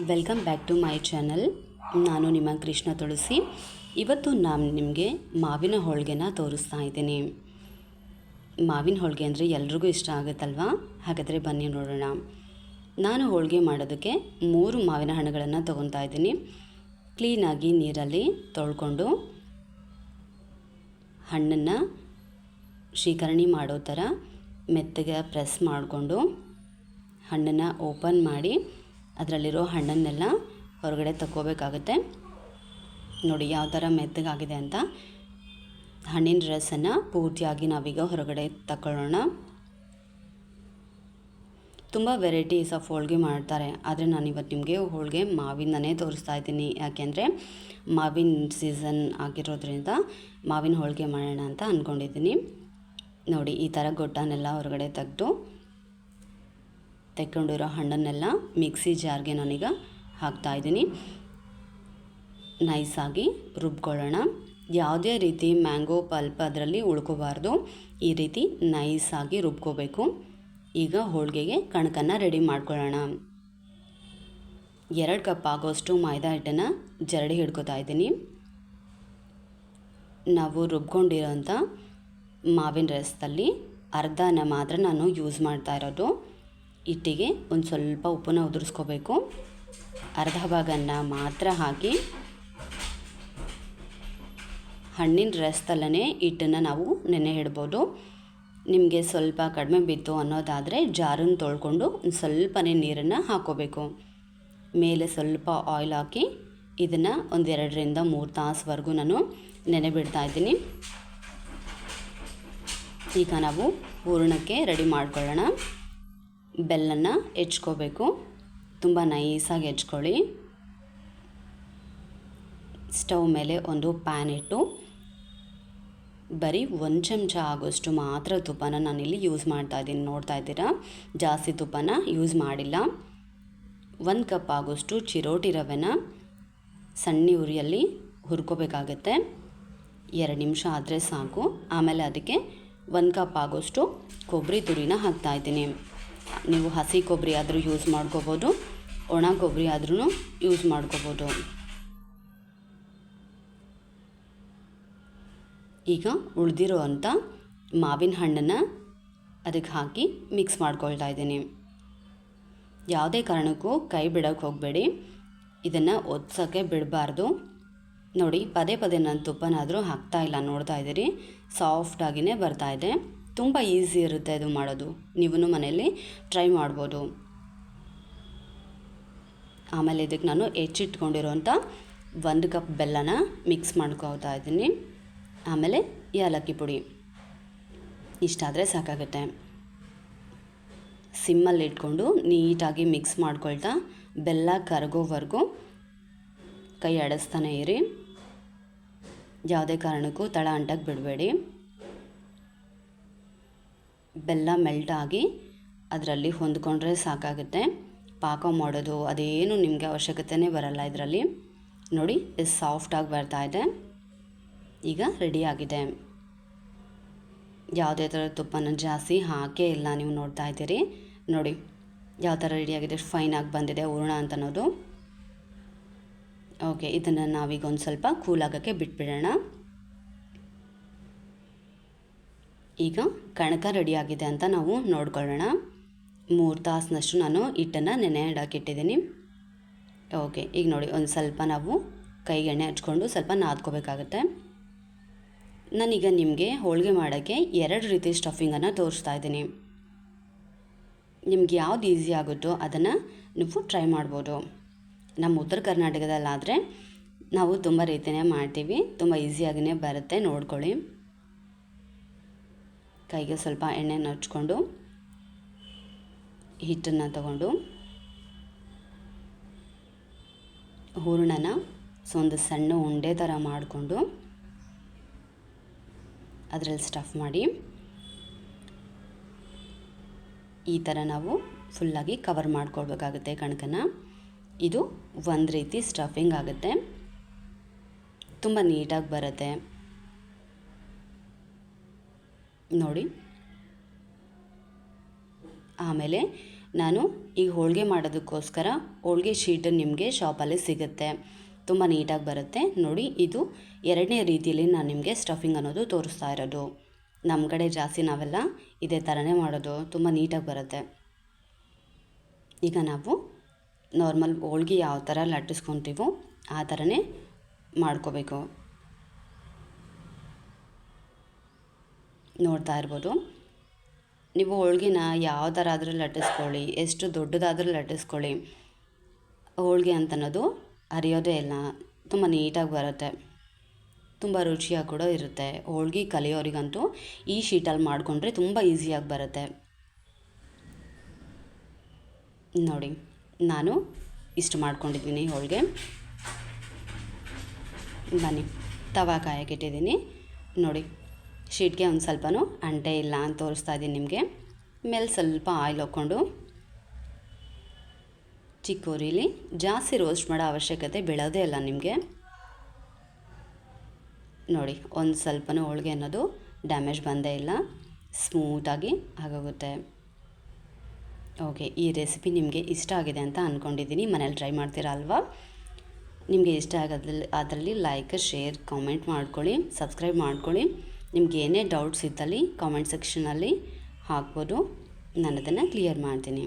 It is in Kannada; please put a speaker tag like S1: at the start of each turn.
S1: Welcome back to my channel. ನಾನು ನಿಮ್ಮ ಕೃಷ್ಣ ತುಳಸಿ. ಇವತ್ತು ನಾನು ನಿಮಗೆ ಮಾವಿನ ಹೋಳಿಗೆನ ತೋರಿಸ್ತಾ ಇದ್ದೀನಿ. ಮಾವಿನ ಹೋಳಿಗೆ ಅಂದರೆ ಎಲ್ರಿಗೂ ಇಷ್ಟ ಆಗುತ್ತಲ್ವಾ? ಹಾಗಾದರೆ ಬನ್ನಿ ನೋಡೋಣ. ನಾನು ಹೋಳಿಗೆ ಮಾಡೋದಕ್ಕೆ 3 ಮಾವಿನ ಹಣ್ಣುಗಳನ್ನು ತೊಗೊತಾ ಇದ್ದೀನಿ. ಕ್ಲೀನಾಗಿ ನೀರಲ್ಲಿ ತೊಳ್ಕೊಂಡು ಹಣ್ಣನ್ನು ಶೇಖರಣೆ ಮಾಡೋ ಥರ ಮೆತ್ತಗೆ ಪ್ರೆಸ್ ಮಾಡಿಕೊಂಡು ಹಣ್ಣನ್ನು ಓಪನ್ ಮಾಡಿ ಅದರಲ್ಲಿರೋ ಹಣ್ಣನ್ನೆಲ್ಲ ಹೊರಗಡೆ ತಗೋಬೇಕಾಗುತ್ತೆ. ನೋಡಿ ಯಾವ ಥರ ಮೆತ್ತಗಾಗಿದೆ ಅಂತ. ಹಣ್ಣಿನ ರಸನ್ನು ಪೂರ್ತಿಯಾಗಿ ನಾವೀಗ ಹೊರಗಡೆ ತಗೊಳ್ಳೋಣ. ತುಂಬ ವೆರೈಟೀಸ್ ಆಫ್ ಹೋಳಿಗೆ ಮಾಡ್ತಾರೆ, ಆದರೆ ನಾನಿವತ್ತು ನಿಮಗೆ ಹೋಳಿಗೆ ಮಾವಿನನೇ ತೋರಿಸ್ತಾ ಇದ್ದೀನಿ. ಯಾಕೆಂದರೆ ಮಾವಿನ ಸೀಸನ್ ಆಗಿರೋದ್ರಿಂದ ಮಾವಿನ ಹೋಳಿಗೆ ಮಾಡೋಣ ಅಂತ ಅಂದ್ಕೊಂಡಿದ್ದೀನಿ. ನೋಡಿ ಈ ಥರ ಗೊಟ್ಟನೆಲ್ಲ ಹೊರಗಡೆ ತೆಕ್ಕೊಂಡಿರೋ ಹಣ್ಣನ್ನೆಲ್ಲ ಮಿಕ್ಸಿ ಜಾರ್ಗೆ ನಾನೀಗ ಹಾಕ್ತಾಯಿದ್ದೀನಿ. ನೈಸಾಗಿ ರುಬ್ಕೊಳ್ಳೋಣ. ಯಾವುದೇ ರೀತಿ ಮ್ಯಾಂಗೋ ಪಲ್ಪ್ ಅದರಲ್ಲಿ ಉಳ್ಕೋಬಾರ್ದು. ಈ ರೀತಿ ನೈಸಾಗಿ ರುಬ್ಕೋಬೇಕು. ಈಗ ಹೋಳಿಗೆಗೆ ಕಣಕನ್ನು ರೆಡಿ ಮಾಡ್ಕೊಳ್ಳೋಣ. 2 ಕಪ್ ಆಗೋಷ್ಟು ಮೈದಾ ಹಿಟ್ಟನ್ನು ಜರಡಿ ಹಿಡ್ಕೋತಾ ಇದ್ದೀನಿ. ನಾವು ರುಬ್ಕೊಂಡಿರೋಂಥ ಮಾವಿನ ರಸದಲ್ಲಿ ಅರ್ಧನ ಮಾತ್ರ ನಾನು ಯೂಸ್ ಮಾಡ್ತಾ ಇರೋದು. ಹಿಟ್ಟಿಗೆ ಒಂದು ಸ್ವಲ್ಪ ಉಪ್ಪನ್ನು ಉದುರಿಸ್ಕೋಬೇಕು. ಅರ್ಧ ಭಾಗನ ಮಾತ್ರ ಹಾಕಿ ಹಣ್ಣಿನ ರಸದಲ್ಲೇ ಹಿಟ್ಟನ್ನು ನಾವು ನೆನೆ ಇಡ್ಬೋದು. ನಿಮಗೆ ಸ್ವಲ್ಪ ಕಡಿಮೆ ಬಿತ್ತು ಅನ್ನೋದಾದರೆ ಜಾರನ್ನು ತೊಳ್ಕೊಂಡು ಒಂದು ಸ್ವಲ್ಪನೇ ನೀರನ್ನು ಹಾಕ್ಕೋಬೇಕು. ಮೇಲೆ ಸ್ವಲ್ಪ ಆಯಿಲ್ ಹಾಕಿ ಇದನ್ನು ಒಂದು 2ರಿಂದ 3 ತಾಸುವರೆಗೂ ನಾನು ನೆನೆ ಬಿಡ್ತಾಯಿದ್ದೀನಿ. ಈಗ ನಾವು ಹೂರಣಕ್ಕೆ ರೆಡಿ ಮಾಡ್ಕೊಳ್ಳೋಣ. ಬೆಲ್ಲನ ಹೆಚ್ಕೋಬೇಕು. ತುಂಬ ನೈಸಾಗಿ ಹೆಚ್ಕೊಳ್ಳಿ. ಸ್ಟವ್ ಮೇಲೆ ಒಂದು ಪ್ಯಾನ್ ಇಟ್ಟು ಬರೀ 1 ಚಮಚ ಆಗೋಷ್ಟು ಮಾತ್ರ ತುಪ್ಪನ ನಾನಿಲ್ಲಿ ಯೂಸ್ ಮಾಡ್ತಾ ಇದ್ದೀನಿ. ನೋಡ್ತಾ ಇದ್ದೀರಾ, ಜಾಸ್ತಿ ತುಪ್ಪನ ಯೂಸ್ ಮಾಡಿಲ್ಲ. 1 ಕಪ್ ಆಗೋಷ್ಟು ಚಿರೋಟಿ ರವೆನ ಸಣ್ಣ ಉರಿಯಲ್ಲಿ ಹುರ್ಕೋಬೇಕಾಗತ್ತೆ. 2 ನಿಮಿಷ ಆದರೆ ಸಾಕು. ಆಮೇಲೆ ಅದಕ್ಕೆ 1 ಕಪ್ ಆಗೋಷ್ಟು ಕೊಬ್ಬರಿ ತುರಿನ ಹಾಕ್ತಾಯಿದ್ದೀನಿ. ನೀವು ಹಸಿ ಕೊಬ್ಬರಿ ಆದರೂ ಯೂಸ್ ಮಾಡ್ಕೋಬೋದು, ಒಣ ಕೊಬ್ಬರಿ ಆದ್ರೂ ಯೂಸ್ ಮಾಡ್ಕೋಬೋದು. ಈಗ ಉಳಿದಿರೋ ಅಂಥ ಮಾವಿನ ಹಣ್ಣನ್ನು ಅದಕ್ಕೆ ಹಾಕಿ ಮಿಕ್ಸ್ ಮಾಡ್ಕೊಳ್ತಾ ಇದ್ದೀನಿ. ಯಾವುದೇ ಕಾರಣಕ್ಕೂ ಕೈ ಬಿಡೋಕ್ಕೆ ಹೋಗಬೇಡಿ. ಇದನ್ನು ಒತ್ಸೋಕ್ಕೆ ಬಿಡಬಾರ್ದು. ನೋಡಿ ಪದೇ ಪದೇ ನಾನು ತುಪ್ಪನಾದರೂ ಹಾಕ್ತಾಯಿಲ್ಲ, ನೋಡ್ತಾ ಇದ್ದೀರಿ, ಸಾಫ್ಟಾಗಿಯೇ ಬರ್ತಾಯಿದೆ. ತುಂಬ ಈಸಿ ಇರುತ್ತೆ ಇದು ಮಾಡೋದು. ನೀವೂ ಮನೆಯಲ್ಲಿ ಟ್ರೈ ಮಾಡ್ಬೋದು. ಆಮೇಲೆ ಇದಕ್ಕೆ ನಾನು ಹೆಚ್ಚಿಟ್ಕೊಂಡಿರೋಂಥ 1 ಕಪ್ ಬೆಲ್ಲನ ಮಿಕ್ಸ್ ಮಾಡ್ಕೊತಾ ಇದ್ದೀನಿ. ಆಮೇಲೆ ಏಲಕ್ಕಿ ಪುಡಿ ಇಷ್ಟಾದರೆ ಸಾಕಾಗುತ್ತೆ. ಸಿಮ್ಮಲ್ಲಿ ಇಟ್ಕೊಂಡು ನೀಟಾಗಿ ಮಿಕ್ಸ್ ಮಾಡ್ಕೊಳ್ತಾ ಬೆಲ್ಲ ಕರಗೋವರೆಗೂ ಕೈ ಆಡಿಸ್ತಾನೆ ಇರಿ. ಯಾವುದೇ ಕಾರಣಕ್ಕೂ ತಳ ಅಂಟಕ್ಕೆ ಬಿಡಬೇಡಿ. ಬೆಲ್ಲ ಮೆಲ್ಟಾಗಿ ಅದರಲ್ಲಿ ಹೊಂದ್ಕೊಂಡ್ರೆ ಸಾಕಾಗುತ್ತೆ. ಪಾಕ ಮಾಡೋದು ಅದೇನು ನಿಮಗೆ ಅವಶ್ಯಕತೆಯೇ ಬರಲ್ಲ ಇದರಲ್ಲಿ. ನೋಡಿ ಎಷ್ಟು ಸಾಫ್ಟಾಗಿ ಬರ್ತಾಯಿದೆ. ಈಗ ರೆಡಿಯಾಗಿದೆ. ಯಾವುದೇ ಥರ ತುಪ್ಪನ ಜಾಸ್ತಿ ಹಾಕೇ ಇಲ್ಲ. ನೀವು ನೋಡ್ತಾ ಇದ್ದೀರಿ, ನೋಡಿ ಯಾವ ಥರ ರೆಡಿಯಾಗಿದೆ, ಫೈನಾಗಿ ಬಂದಿದೆ ಹೂರಣ ಅಂತ ಅನ್ನೋದು. ಓಕೆ, ಇದನ್ನು ನಾವೀಗ ಒಂದು ಸ್ವಲ್ಪ ಕೂಲಾಗೋಕ್ಕೆ ಬಿಟ್ಬಿಡೋಣ. ಈಗ ಕಣಕ ರೆಡಿಯಾಗಿದೆ ಅಂತ ನಾವು ನೋಡ್ಕೊಳ್ಳೋಣ. 3 ತಾಸಿನಷ್ಟು ನಾನು ಹಿಟ್ಟನ್ನು ನೆನೆ ಇಡೋಕ್ಕಿಟ್ಟಿದ್ದೀನಿ. ಓಕೆ, ಈಗ ನೋಡಿ ಒಂದು ಸ್ವಲ್ಪ ನಾವು ಕೈಗೆ ಎಣ್ಣೆ ಹಚ್ಕೊಂಡು ಸ್ವಲ್ಪ ನಾದ್ಕೋಬೇಕಾಗತ್ತೆ. ನಾನೀಗ ನಿಮಗೆ ಹೋಳಿಗೆ ಮಾಡೋಕ್ಕೆ 2 ರೀತಿ ಸ್ಟಫಿಂಗನ್ನು ತೋರಿಸ್ತಾ ಇದ್ದೀನಿ. ನಿಮ್ಗೆ ಯಾವ್ದು ಈಸಿ ಆಗುತ್ತೋ ಅದನ್ನು ನೀವು ಟ್ರೈ ಮಾಡ್ಬೋದು. ನಮ್ಮ ಉತ್ತರ ಕರ್ನಾಟಕದಲ್ಲಾದರೆ ನಾವು ತುಂಬ ರೀತಿಯೇ ಮಾಡ್ತೀವಿ. ತುಂಬ ಈಸಿಯಾಗಿಯೇ ಬರುತ್ತೆ, ನೋಡ್ಕೊಳ್ಳಿ. ಕೈಗೆ ಸ್ವಲ್ಪ ಎಣ್ಣೆನ ಹಚ್ಕೊಂಡು ಹಿಟ್ಟನ್ನು ತಗೊಂಡು ಹೂರಣನ ಒಂದು ಸಣ್ಣ ಉಂಡೆ ಥರ ಮಾಡಿಕೊಂಡು ಅದರಲ್ಲಿ ಸ್ಟಫ್ ಮಾಡಿ ಈ ಥರ ನಾವು ಫುಲ್ಲಾಗಿ ಕವರ್ ಮಾಡ್ಕೊಳ್ಬೇಕಾಗುತ್ತೆ ಕಣಕನ. ಇದು ಒಂದು ರೀತಿ ಸ್ಟಫಿಂಗ್ ಆಗುತ್ತೆ, ತುಂಬ ನೀಟಾಗಿ ಬರುತ್ತೆ. ನೋಡಿ, ಆಮೇಲೆ ನಾನು ಈಗ ಹೋಳಿಗೆ ಮಾಡೋದಕ್ಕೋಸ್ಕರ ಹೋಳಿಗೆ ಶೀಟ್ ನಿಮಗೆ ಶಾಪಲ್ಲಿ ಸಿಗುತ್ತೆ, ತುಂಬ ನೀಟಾಗಿ ಬರುತ್ತೆ. ನೋಡಿ, ಇದು ಎರಡನೇ ರೀತಿಯಲ್ಲಿ ನಾನು ನಿಮಗೆ ಸ್ಟಫಿಂಗ್ ಅನ್ನೋದು ತೋರಿಸ್ತಾ ಇರೋದು. ನಮ್ಮ ಕಡೆ ಜಾಸ್ತಿ ನಾವೆಲ್ಲ ಇದೇ ಥರನೇ ಮಾಡೋದು, ತುಂಬ ನೀಟಾಗಿ ಬರುತ್ತೆ. ಈಗ ನಾವು ನಾರ್ಮಲ್ ಹೋಳ್ಗೆ ಯಾವ ಥರ ಲಟ್ಟಿಸ್ಕೊತೀವೋ ಆ ಥರನೇ ಮಾಡ್ಕೋಬೇಕು. ನೋಡ್ತಾ ಇರ್ಬೋದು, ನೀವು ಹೋಳ್ಗೆನ ಯಾವ ಥರ ಆದರೂ ಲಟ್ಟಿಸ್ಕೊಳ್ಳಿ, ಎಷ್ಟು ದೊಡ್ಡದಾದರೂ ಲಟ್ಟಿಸ್ಕೊಳ್ಳಿ, ಹೋಳ್ಗೆ ಅಂತನ್ನೋದು ಹರಿಯೋದೇ ಇಲ್ಲ, ತುಂಬ ನೀಟಾಗಿ ಬರುತ್ತೆ, ತುಂಬ ರುಚಿಯಾಗಿ ಕೂಡ ಇರುತ್ತೆ. ಹೋಳ್ಗೆ ಕಲಿಯೋರಿಗಂತೂ ಈ ಶೀಟಲ್ಲಿ ಮಾಡಿಕೊಂಡ್ರೆ ತುಂಬ ಈಸಿಯಾಗಿ ಬರುತ್ತೆ. ನೋಡಿ, ನಾನು ಇಷ್ಟು ಮಾಡ್ಕೊಂಡಿದ್ದೀನಿ ಹೋಳಿಗೆ. ಬನ್ನಿ, ತವಾ ಕಾಯಕ್ಕಿಟ್ಟಿದ್ದೀನಿ. ನೋಡಿ, ಶೀಟ್ಗೆ ಒಂದು ಸ್ವಲ್ಪನೂ ಅಂಟೆ ಇಲ್ಲ ಅಂತ ತೋರಿಸ್ತಾ ಇದ್ದೀನಿ ನಿಮಗೆ. ಮೇಲೆ ಸ್ವಲ್ಪ ಆಯಿಲ್ ಹಾಕ್ಕೊಂಡು ಚಿಕ್ಕ ಉರಿಲಿ ಜಾಸ್ತಿ ರೋಸ್ಟ್ ಮಾಡೋ ಅವಶ್ಯಕತೆ ಬೀಳೋದೇ ಇಲ್ಲ ನಿಮಗೆ. ನೋಡಿ, ಒಂದು ಸ್ವಲ್ಪನೂ ಹೋಳಿಗೆ ಅನ್ನೋದು ಡ್ಯಾಮೇಜ್ ಬಂದೇ ಇಲ್ಲ, ಸ್ಮೂತಾಗಿ ಆಗೋಗುತ್ತೆ. ಓಕೆ, ಈ ರೆಸಿಪಿ ನಿಮಗೆ ಇಷ್ಟ ಆಗಿದೆ ಅಂತ ಅಂದ್ಕೊಂಡಿದ್ದೀನಿ. ಮನೇಲಿ ಟ್ರೈ ಮಾಡ್ತೀರಾ ಅಲ್ವಾ? ನಿಮಗೆ ಇಷ್ಟ ಅದರಲ್ಲಿ ಲೈಕ್, ಶೇರ್, ಕಾಮೆಂಟ್ ಮಾಡ್ಕೊಳ್ಳಿ, ಸಬ್ಸ್ಕ್ರೈಬ್ ಮಾಡ್ಕೊಳ್ಳಿ. ನಿಮ್ಗೆ ಏನೇ ಡೌಟ್ಸ್ ಇದ್ದಲ್ಲಿ ಕಾಮೆಂಟ್ ಸೆಕ್ಷನಲ್ಲಿ ಹಾಕ್ಬೋದು, ನಾನು ಅದನ್ನು ಕ್ಲಿಯರ್ ಮಾಡ್ತೀನಿ.